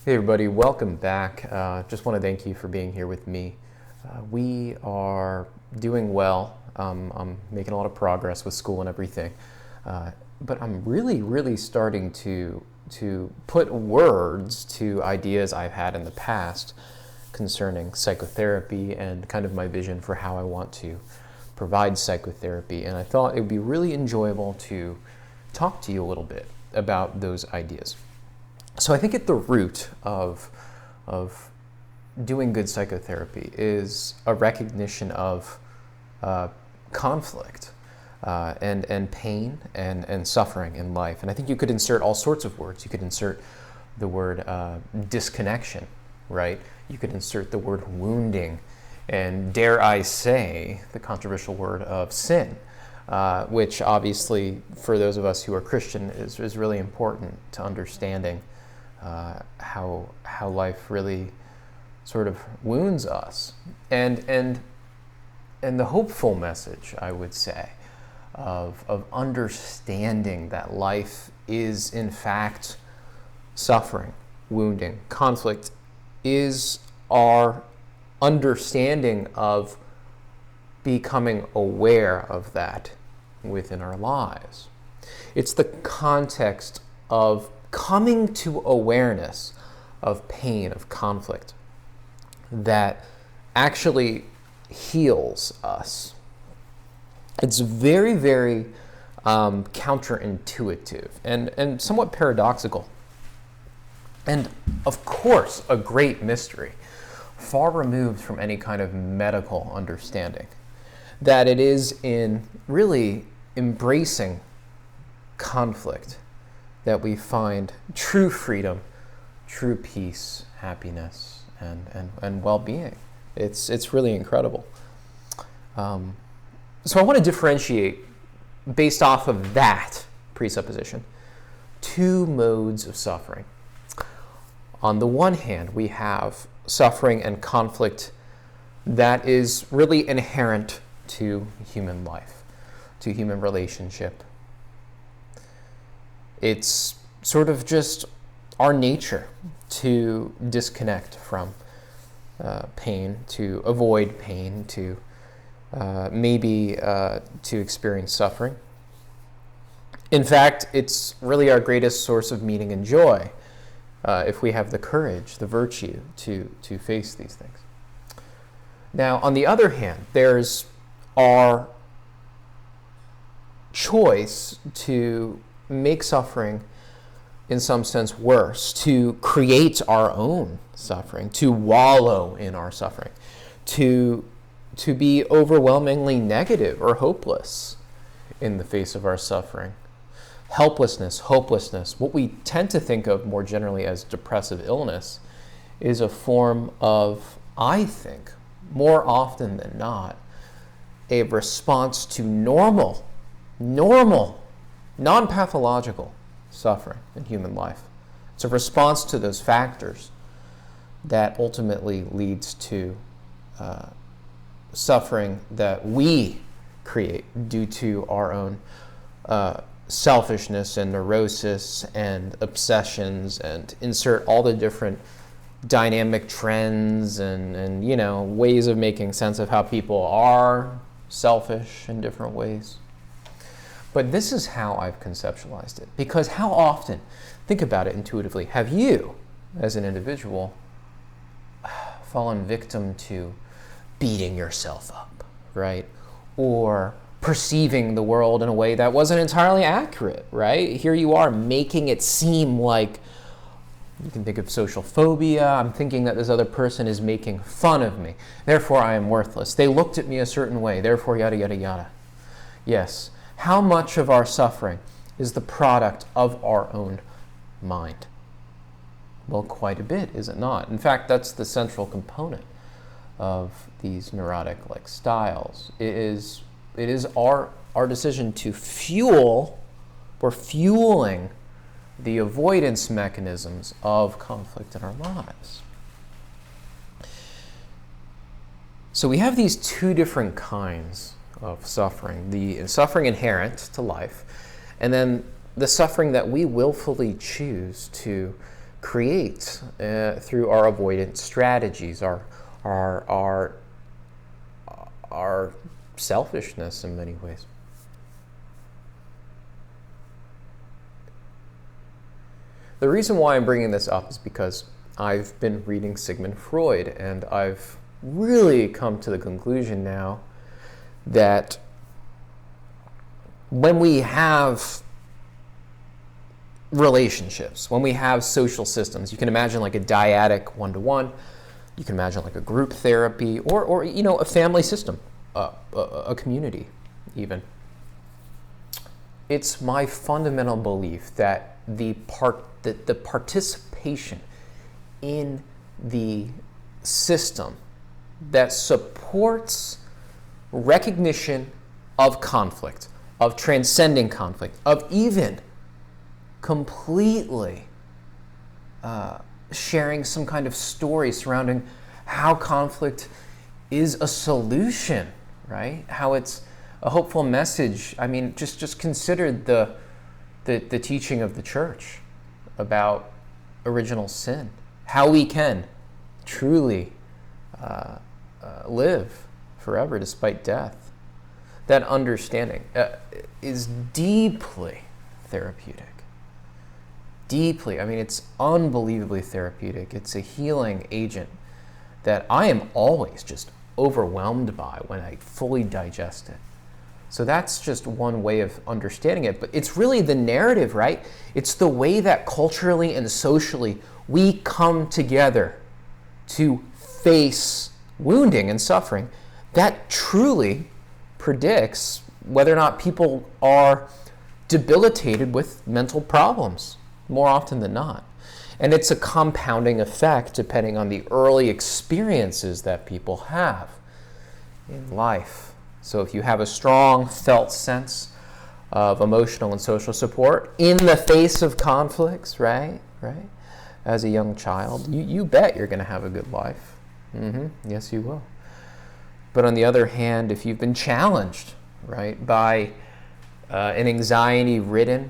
Hey everybody, welcome back. Just want to thank you for being here with me. We are doing well. I'm making a lot of progress with school and everything. But I'm really starting to put words to ideas I've had in the past concerning psychotherapy and kind of my vision for how I want to provide psychotherapy. And I thought it would be really enjoyable to talk to you a little bit about those ideas. So I think at the root of doing good psychotherapy is a recognition of conflict and pain and suffering in life. And I think you could insert all sorts of words. You could insert the word disconnection, right? You could insert the word wounding, and dare I say, the controversial word of sin, which obviously for those of us who are Christian is really important to understanding how life really sort of wounds us, and the hopeful message, I would say, of understanding that life is in fact suffering, wounding, conflict is our understanding of becoming aware of that within our lives. It's the context of coming to awareness of pain, of conflict, that actually heals us. It's very counterintuitive and somewhat paradoxical. And of course, a great mystery, far removed from any kind of medical understanding, that it is in really embracing conflict that we find true freedom, true peace, happiness, and well-being. It's really incredible. So I want to differentiate, based off of that presupposition, two modes of suffering. On the one hand, we have suffering and conflict that is really inherent to human life, to human relationship. It's sort of just our nature to disconnect from pain, to avoid pain, to maybe to experience suffering. In fact, it's really our greatest source of meaning and joy if we have the courage, the virtue to face these things. Now, on the other hand, there's our choice to make suffering in some sense worse, to create our own suffering, to wallow in our suffering, to be overwhelmingly negative or hopeless in the face of our suffering. Helplessness, hopelessness, what we tend to think of more generally as depressive illness, is a form of, I think, more often than not, a response to normal, non-pathological suffering in human life. It's a response to those factors that ultimately leads to suffering that we create due to our own selfishness and neurosis and obsessions, and insert all the different dynamic trends and ways of making sense of how people are selfish in different ways. But this is how I've conceptualized it. Because how often, think about it intuitively, have you, as an individual, fallen victim to beating yourself up, right? Or perceiving the world in a way that wasn't entirely accurate, right? Here you are making it seem like, you can think of social phobia. I'm thinking that this other person is making fun of me. Therefore, I am worthless. They looked at me a certain way. Therefore, yada, yada, yada. Yes. How much of our suffering is the product of our own mind? Well, quite a bit, is it not? In fact, that's the central component of these neurotic-like styles. It is our decision to fuel, or fueling, the avoidance mechanisms of conflict in our lives. So we have these two different kinds of suffering. The suffering inherent to life, and then the suffering that we willfully choose to create through our avoidance strategies, our selfishness in many ways. The reason why I'm bringing this up is because I've been reading Sigmund Freud, and I've really come to the conclusion now that when we have relationships, when we have social systems, you can imagine like a dyadic one-to-one, you can imagine like a group therapy, or you know, a family system, a community even. It's my fundamental belief that the participation in the system that supports recognition of conflict, of transcending conflict, of even completely sharing some kind of story surrounding how conflict is a solution, right? How it's a hopeful message. I mean, just consider the teaching of the church about original sin, how we can truly live forever despite death. That understanding is deeply therapeutic. Deeply. I mean, it's unbelievably therapeutic. It's a healing agent that I am always just overwhelmed by when I fully digest it. So that's just one way of understanding it. But it's really the narrative, right? It's the way that culturally and socially we come together to face wounding and suffering that truly predicts whether or not people are debilitated with mental problems, more often than not. And it's a compounding effect depending on the early experiences that people have in life. So if you have a strong felt sense of emotional and social support in the face of conflicts, right, as a young child, you bet you're going to have a good life. Yes, you will. But on the other hand, if you've been challenged, right, by an anxiety-ridden,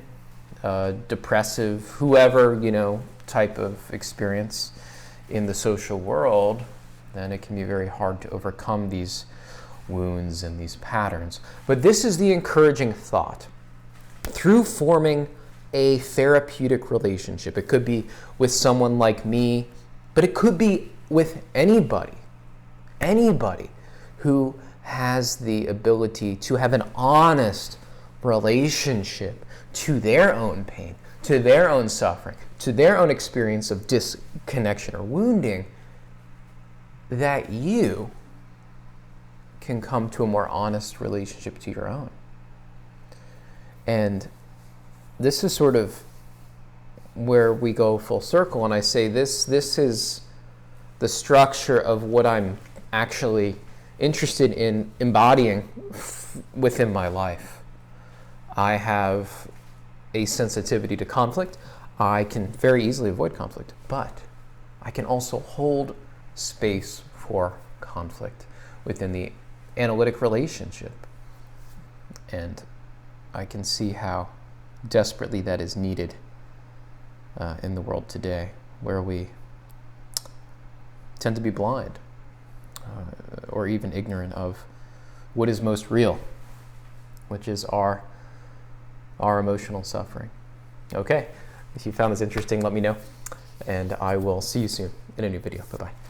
depressive, whoever, you know, type of experience in the social world, then it can be very hard to overcome these wounds and these patterns. But this is the encouraging thought. Through forming a therapeutic relationship, it could be with someone like me, but it could be with anybody who has the ability to have an honest relationship to their own pain, to their own suffering, to their own experience of disconnection or wounding, that you can come to a more honest relationship to your own. And this is sort of where we go full circle, and I say this is the structure of what I'm actually interested in embodying within my life. I have a sensitivity to conflict. I can very easily avoid conflict, but I can also hold space for conflict within the analytic relationship. And I can see how desperately that is needed in the world today, where we tend to be blind or even ignorant of what is most real, which is our emotional suffering. Okay, if you found this interesting, let me know, and I will see you soon in a new video. Bye-bye.